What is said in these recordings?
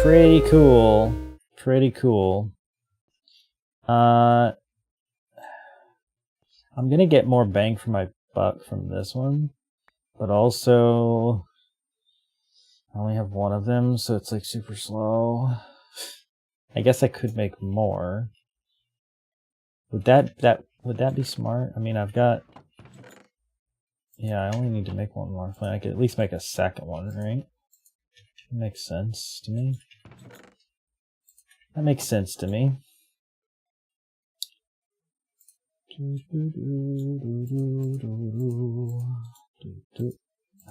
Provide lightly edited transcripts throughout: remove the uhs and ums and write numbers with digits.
Pretty cool. Pretty cool. I'm gonna get more bang for my buck from this one, but also I only have one of them, so it's like super slow. I guess I could make more. Would that be smart? I mean, I've got. Yeah, I only need to make one more. I could at least make a second one, right? That makes sense to me. That makes sense to me.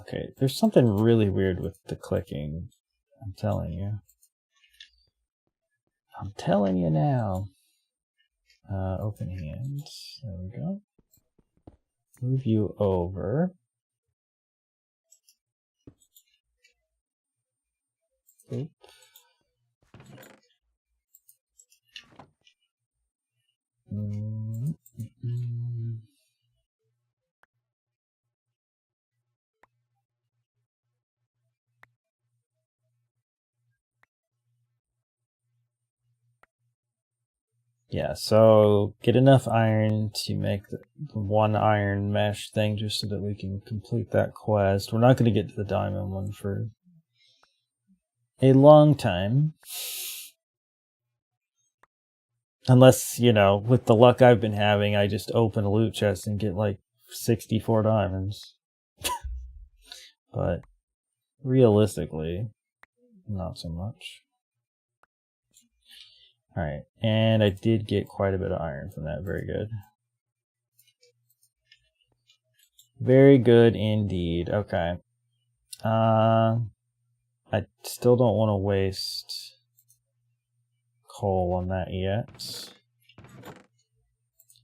Okay, there's something really weird with the clicking. I'm telling you. I'm telling you now. Open hands. There we go. Move you over. Oop. Yeah, so get enough iron to make the one iron mesh thing just so that we can complete that quest. We're not going to get to the diamond one for a long time. Unless, you know, with the luck I've been having, I just open a loot chest and get like 64 diamonds. But realistically, not so much. Alright, and I did get quite a bit of iron from that. Very good. Very good indeed. Okay. I still don't want to waste coal on that yet.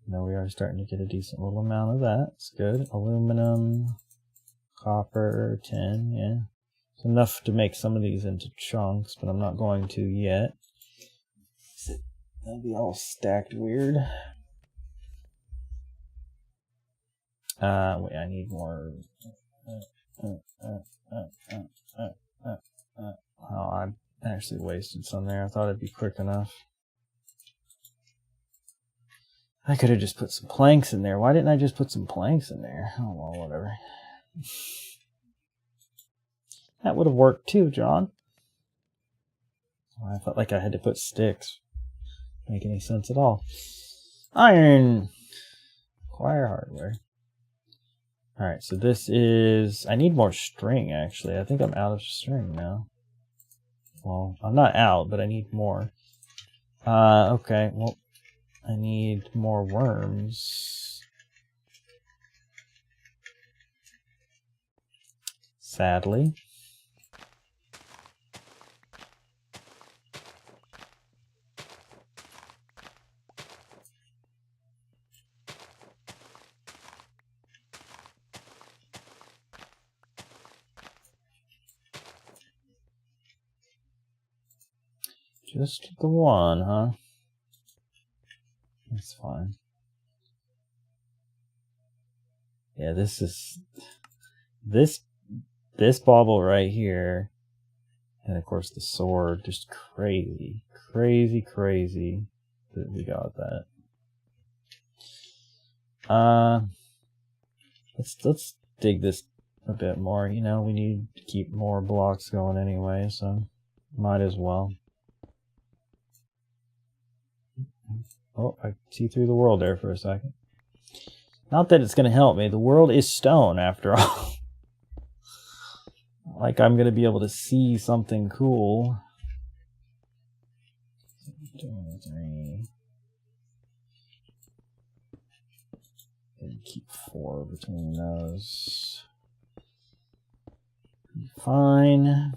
Now we are starting to get a decent little amount of that. It's good. Aluminum, copper, tin, yeah. It's enough to make some of these into chunks, but I'm not going to yet. That'll be all stacked weird. Wait, I need more. Oh, I actually wasted some there. I thought it'd be quick enough. I could have just put some planks in there. Why didn't I just put some planks in there? Oh, well, whatever. That would have worked too, John. I felt like I had to put sticks. Make any sense at all. Iron! Acquire hardware. Alright, so this is... I need more string, actually. I think I'm out of string now. Well, I'm not out, but I need more. Okay, well, I need more worms. Sadly. Just the one, huh? That's fine. Yeah, this is... This bauble right here, and of course the sword, just crazy, crazy, crazy that we got that. Let's dig this a bit more. You know, we need to keep more blocks going anyway, so might as well. Oh, I see through the world there for a second. Not that it's going to help me. The world is stone, after all. Like I'm going to be able to see something cool. 2, 3. And keep 4 between those. Fine.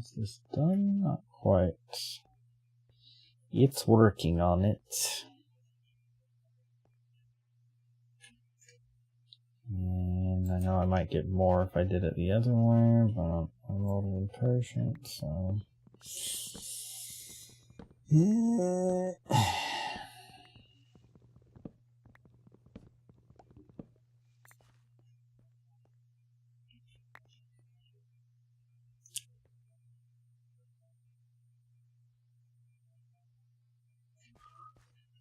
Is this done? Not quite. It's working on it. And I know I might get more if I did it the other way, but I'm a little impatient, so...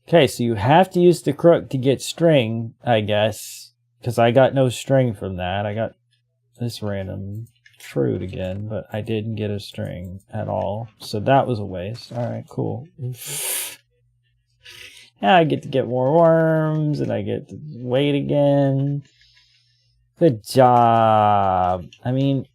Okay, so you have to use the crook to get string, I guess, because I got no string from that. I got this random fruit again, but I didn't get a string at all. So that was a waste. All right, cool. Now I get to get more worms, and I get to wait again. Good job. I mean,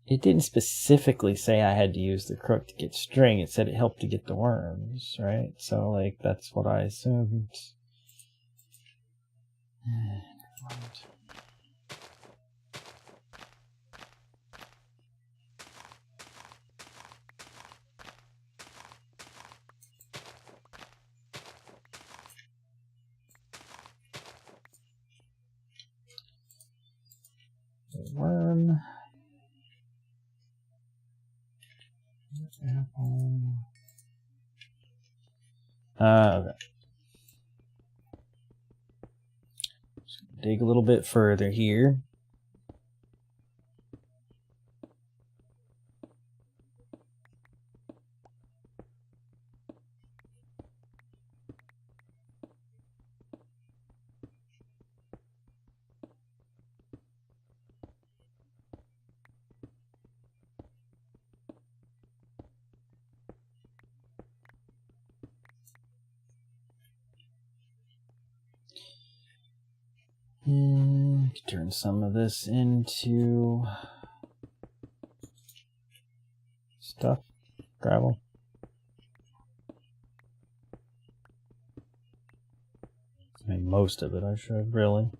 it didn't specifically say I had to use the crook to get string. It said it helped to get the worms, right? So, like, that's what I assumed. Worm. Okay. Dig a little bit further here. Turn some of this into stuff, gravel. I mean, most of it I should, really.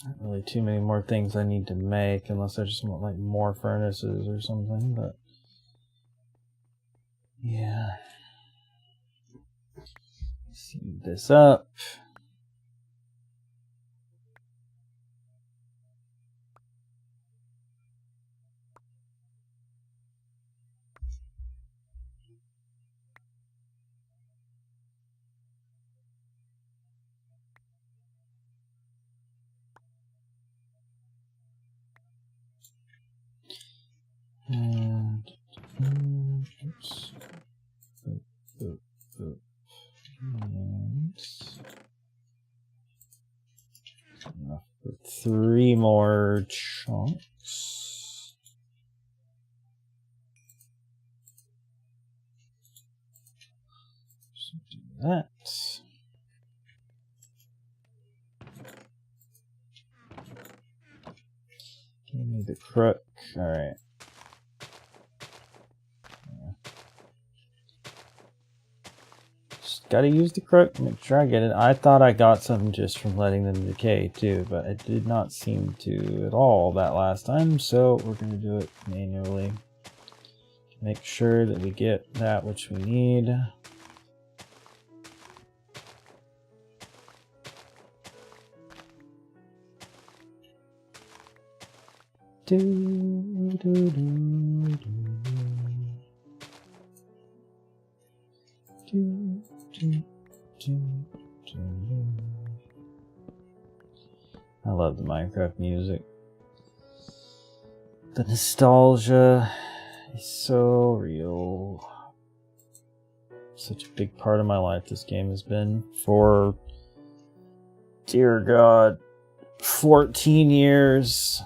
Not really too many more things I need to make, unless I just want like more furnaces or something, but yeah. Seed this up. And oops. And enough for 3 more chunks. So do that. Give me the crook. All right. Gotta use the crook, make sure I get it. I thought I got something just from letting them decay too, but it did not seem to at all that last time, so we're gonna do it manually. Make sure that we get that which we need. I love the Minecraft music. The nostalgia is so real. Such a big part of my life this game has been for, dear God, 14 years.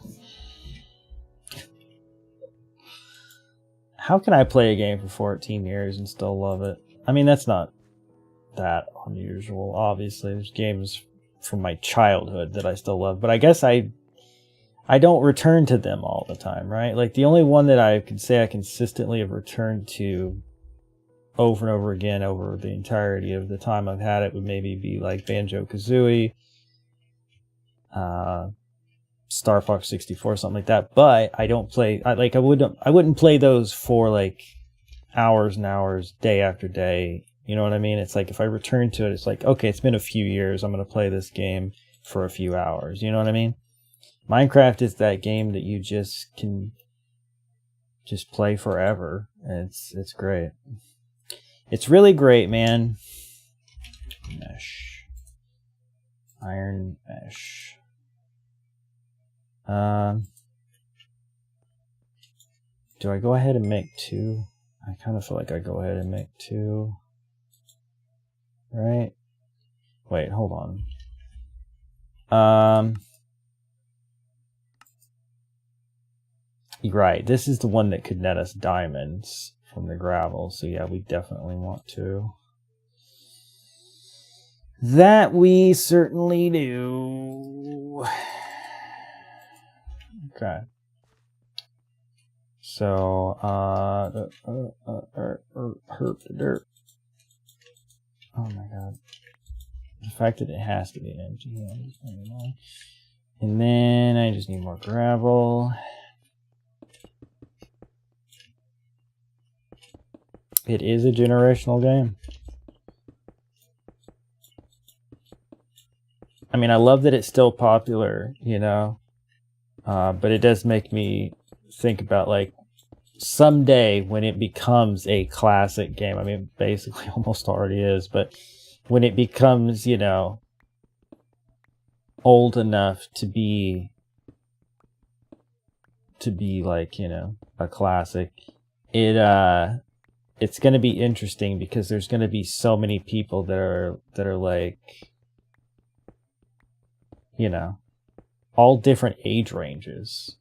How can I play a game for 14 years and still love it? I mean, that's not that unusual. Obviously, there's games from my childhood that I still love, but I guess I don't return to them all the time, right? Like, the only one that I can say I consistently have returned to over and over again over the entirety of the time I've had it would maybe be like Banjo-Kazooie, Star Fox 64, something like that. But I don't play. I wouldn't play those for like hours and hours, day after day. You know what I mean? It's like if I return to it, it's like, okay, it's been a few years. I'm going to play this game for a few hours. You know what I mean? Minecraft is that game that you just can just play forever. And it's great. It's really great, man. Mesh. Iron mesh. Do I go ahead and make 2? I kind of feel like I go ahead and make 2. Right? Wait, hold on. Right, this is the one that could net us diamonds from the gravel. So yeah, we definitely want to. That we certainly do. Okay. So, dirt. Oh my god. The fact that it has to be an empty hand. And then I just need more gravel. It is a generational game. I mean, I love that it's still popular, you know, but it does make me think about, like, someday when it becomes a classic game. I mean, basically almost already is, but when it becomes, you know, old enough to be like, you know, a classic, it's going to be interesting because there's going to be so many people that are like, you know, all different age ranges.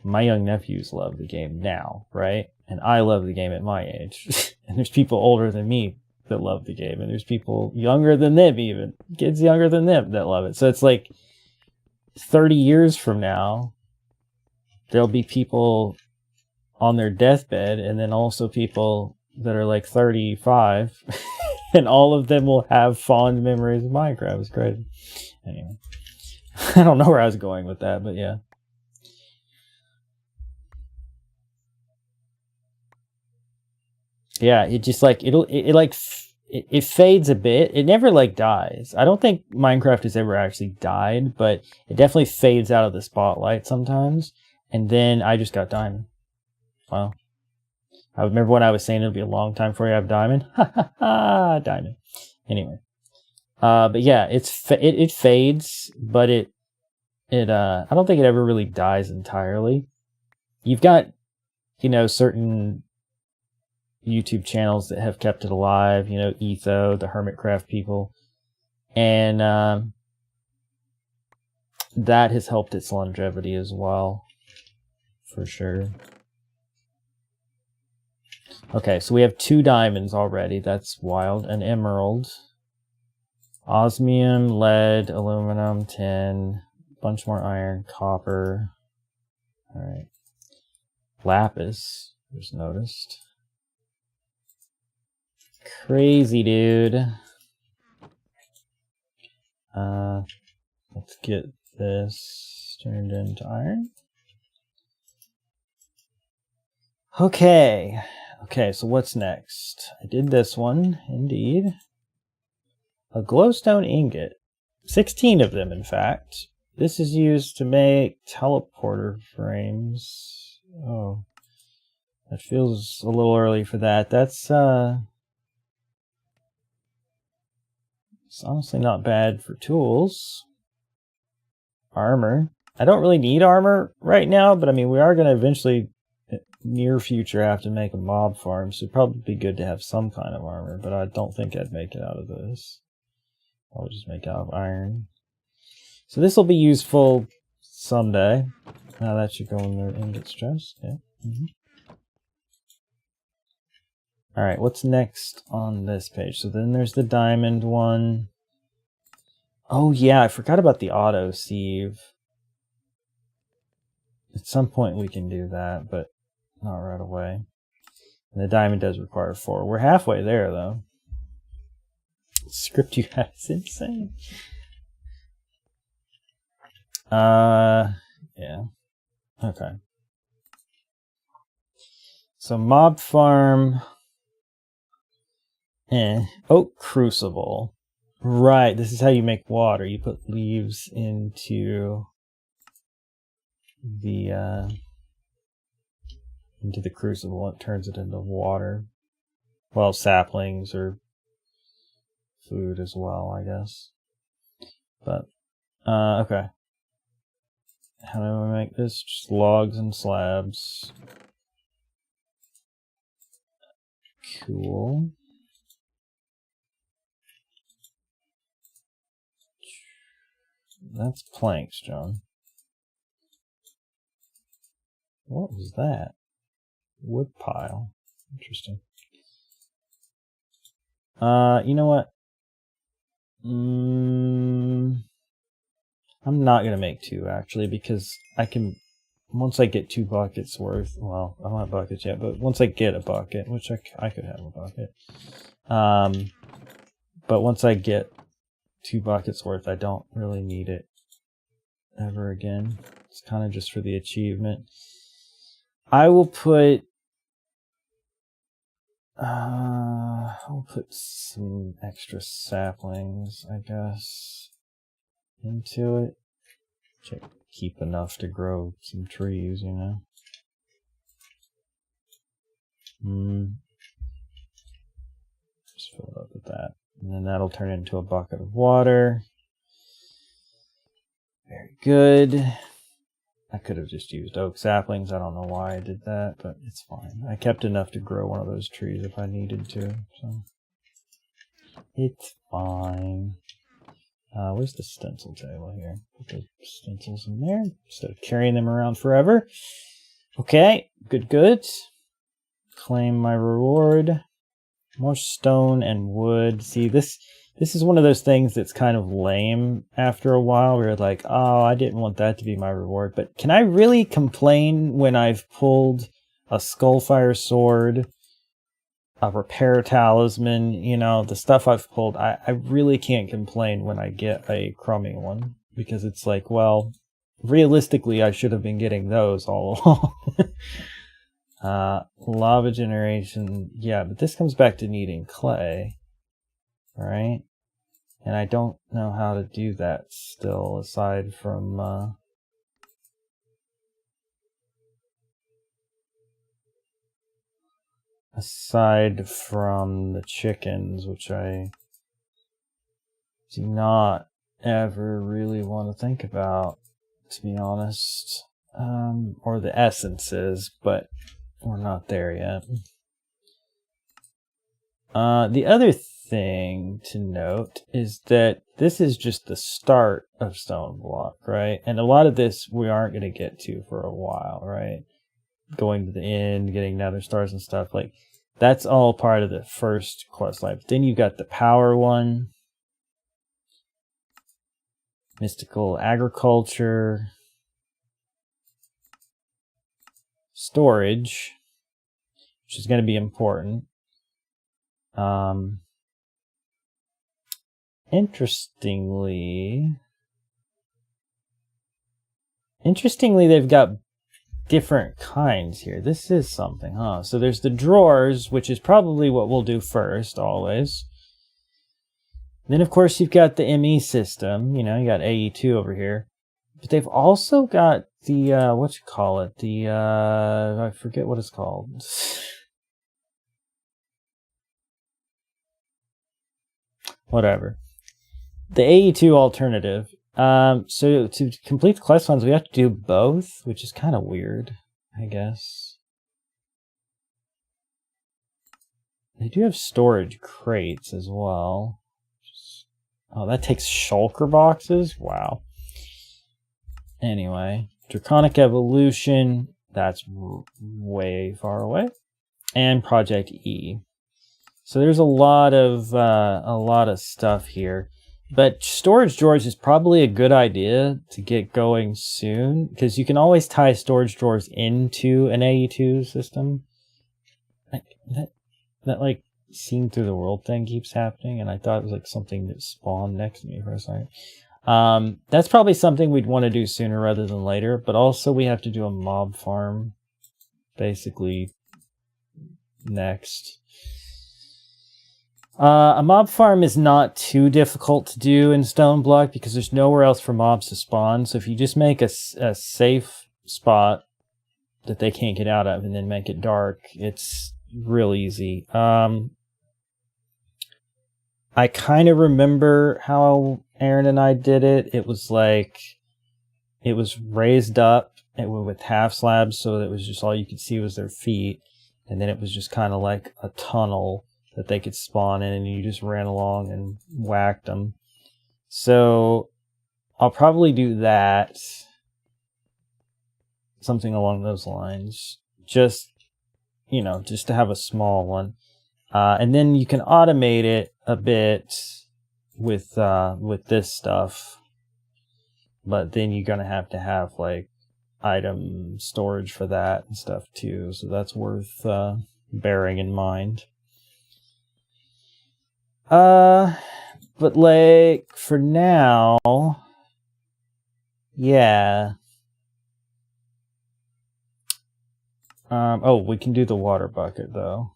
My young nephews love the game now, right? And I love the game at my age. And there's people older than me that love the game. And there's people younger than them, even kids younger than them, that love it. So it's like 30 years from now, there'll be people on their deathbed, and then also people that are like 35, and all of them will have fond memories of Minecraft. It's crazy. Anyway, I don't know where I was going with that, but yeah. Yeah, it just like it fades a bit. It never like dies. I don't think Minecraft has ever actually died, but it definitely fades out of the spotlight sometimes. And then I just got diamond. Wow. I remember when I was saying it'll be a long time before you have diamond. Ha ha ha, diamond. Anyway. But yeah, it fades, but I don't think it ever really dies entirely. You've got, you know, certain YouTube channels that have kept it alive, you know, Etho, the Hermitcraft people. And that has helped its longevity as well. For sure. Okay, so we have 2 diamonds already. That's wild. An emerald. Osmium, lead, aluminum, tin. Bunch more iron, copper. Alright. Lapis, just noticed. Crazy, dude. Let's get this turned into iron. Okay. Okay, so what's next? I did this one, indeed. A glowstone ingot. 16 of them, in fact. This is used to make teleporter frames. Oh. That feels a little early for that. That's, it's honestly not bad for tools. Armor. I don't really need armor right now, but I mean, we are going to eventually, near future, have to make a mob farm, so it'd probably be good to have some kind of armor, but I don't think I'd make it out of this. I'll just make it out of iron. So this will be useful someday. Now that should go in the ingot's chest. Yeah. Alright, what's next on this page? So then there's the diamond one. Oh yeah, I forgot about the auto sieve. At some point we can do that, but not right away. And the diamond does require 4. We're halfway there, though. The script you have is insane. Yeah. Okay. So mob farm. Oak crucible. Right, this is how you make water. You put leaves into the crucible and it turns it into water. Well, saplings or food as well, I guess. But okay. How do I make this? Just logs and slabs. Cool. That's planks, John. What was that? Wood pile. Interesting. You know what? I'm not gonna make 2 actually, because I can, once I get 2 buckets worth, well, I don't have buckets yet, but once I get a bucket, which I could have a bucket, but once I get 2 buckets worth, I don't really need it ever again. It's kind of just for the achievement. I will put I'll put some extra saplings, I guess, into it. Keep enough to grow some trees, you know. Just fill it up with that. And then that'll turn into a bucket of water. Very good. I could have just used oak saplings. I don't know why I did that, but it's fine. I kept enough to grow one of those trees if I needed to, so it's fine. Where's the stencil table here? Put those stencils in there instead of carrying them around forever. Okay, good. Claim my reward. More stone and wood. See, this is one of those things that's kind of lame after a while. Where you're like, oh, I didn't want that to be my reward. But can I really complain when I've pulled a Skullfire sword, a repair talisman, you know, the stuff I've pulled? I really can't complain when I get a crummy one. Because it's like, well, realistically, I should have been getting those all along. Lava generation. Yeah, but this comes back to needing clay. Right? And I don't know how to do that still, aside from the chickens, which I do not ever really want to think about, to be honest. Or the essences, but we're not there yet. The other thing to note is that this is just the start of StoneBlock, right? And a lot of this we aren't going to get to for a while, right? Going to the end, getting nether stars and stuff, like that's all part of the first quest line. But then you got the power one, mystical agriculture, storage, which is going to be important. Interestingly, they've got different kinds here. This is something, huh? So there's the drawers, which is probably what we'll do first, always. Then, of course, you've got the ME system. You know, you got AE2 over here. But they've also got the, I forget what it's called. Whatever. The AE2 alternative. So to complete the quest lines, we have to do both, which is kind of weird, I guess. They do have storage crates as well. Oh, that takes shulker boxes? Wow. Anyway, Draconic Evolution, that's way far away. And Project E. So there's a lot of stuff here. But storage drawers is probably a good idea to get going soon, because you can always tie storage drawers into an AE2 system. That like seen through the world thing keeps happening, and I thought it was like something that spawned next to me for a second. That's probably something we'd want to do sooner rather than later, but also we have to do a mob farm, basically next. A mob farm is not too difficult to do in StoneBlock because there's nowhere else for mobs to spawn. So if you just make a safe spot that they can't get out of and then make it dark, it's real easy. I kind of remember how Aaron and I did it. It was like, it was raised up with half slabs, so it was just all you could see was their feet. And then it was just kind of like a tunnel that they could spawn in, and you just ran along and whacked them. So I'll probably do that. Something along those lines. Just, you know, just to have a small one. And then you can automate it a bit with this stuff. But then you're going to have like item storage for that and stuff too. So that's worth bearing in mind. But like for now, yeah. Oh, we can do the water bucket though.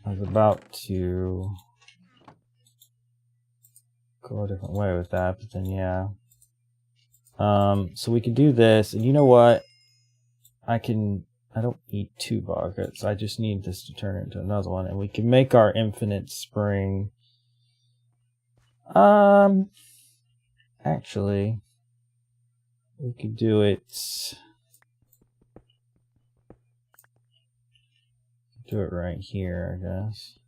I was about to go a different way with that, but then yeah. So we can do this, and you know what? I don't need 2 buckets. I just need this to turn into another one, and we can make our infinite spring. Actually, we could do it. Do it right here, I guess.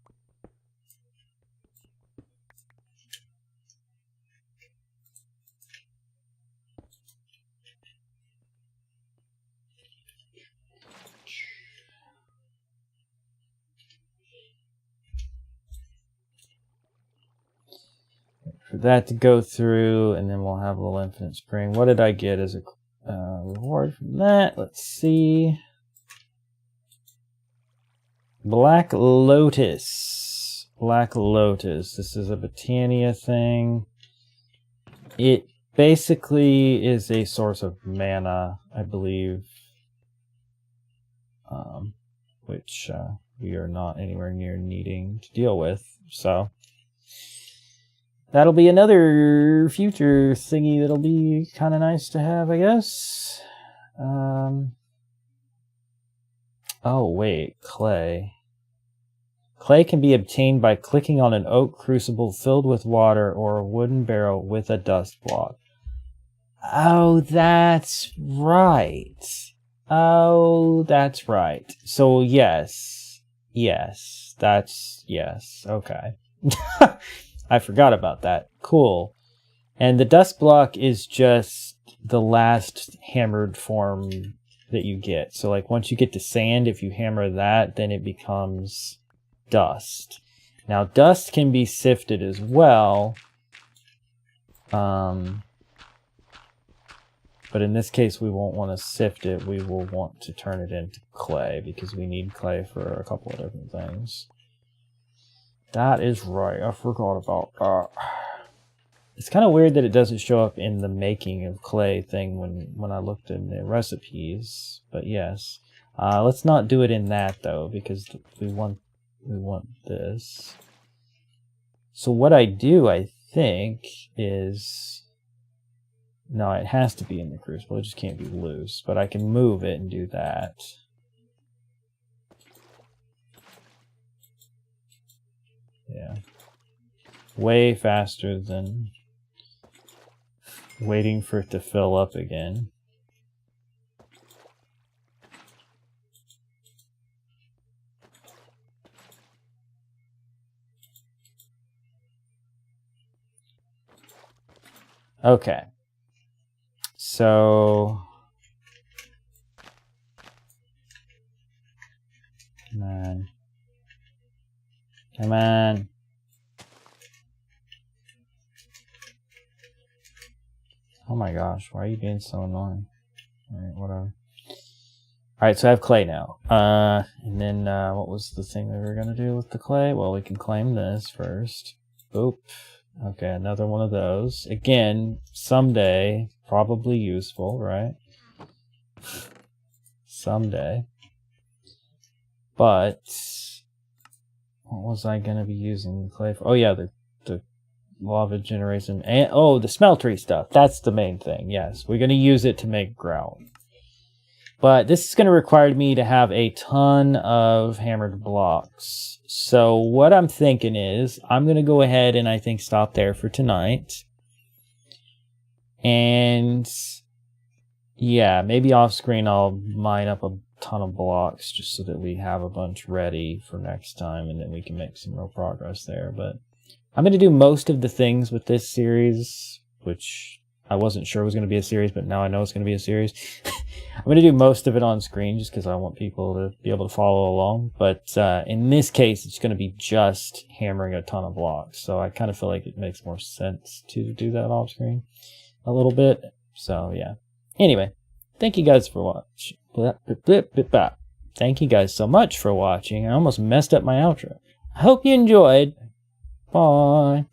For that to go through, and then we'll have a little infinite spring. What did I get as a reward from that? Let's see. Black Lotus. Black Lotus. This is a Botania thing. It basically is a source of mana, I believe. Which we are not anywhere near needing to deal with. So that'll be another future thingy that'll be kind of nice to have, I guess. Oh, wait. Clay. Clay can be obtained by clicking on an oak crucible filled with water or a wooden barrel with a dust block. Oh, that's right. Oh, that's right. So, yes. Yes. That's... Yes. Okay. I forgot about that. Cool. And the dust block is just the last hammered form that you get. So like once you get to sand, if you hammer that, then it becomes dust. Now dust can be sifted as well. But in this case we won't want to sift it. We will want to turn it into clay because we need clay for a couple of different things. That is right. I forgot about that. It's kind of weird that it doesn't show up in the making of clay thing when I looked in the recipes. But yes. Let's not do it in that though, because we want this. So what I do, I think, is... No, it has to be in the crucible. It just can't be loose. But I can move it and do that. Yeah. Way faster than waiting for it to fill up again. Okay. So... Come on. Come on. Oh my gosh, why are you being so annoying? Alright, whatever. Alright, so I have clay now. And then, what was the thing that we were going to do with the clay? Well, we can claim this first. Oop. Okay, another one of those. Again, someday, probably useful, right? Someday. But... What was I going to be using the clay for? Oh, yeah, the lava generation. And, oh, the smeltery stuff. That's the main thing. Yes, we're going to use it to make grout. But this is going to require me to have a ton of hammered blocks. So what I'm thinking is I'm going to go ahead and I think stop there for tonight. And yeah, maybe off screen I'll mine up a ton of blocks just so that we have a bunch ready for next time, and then we can make some real progress there. But I'm going to do most of the things with this series, which I wasn't sure was going to be a series, but now I know it's going to be a series. I'm going to do most of it on screen just because I want people to be able to follow along. But in this case, it's going to be just hammering a ton of blocks. So I kind of feel like it makes more sense to do that off screen a little bit. So yeah. Anyway, thank you guys for watching. Thank you guys so much for watching. I almost messed up my outro. I hope you enjoyed. Bye.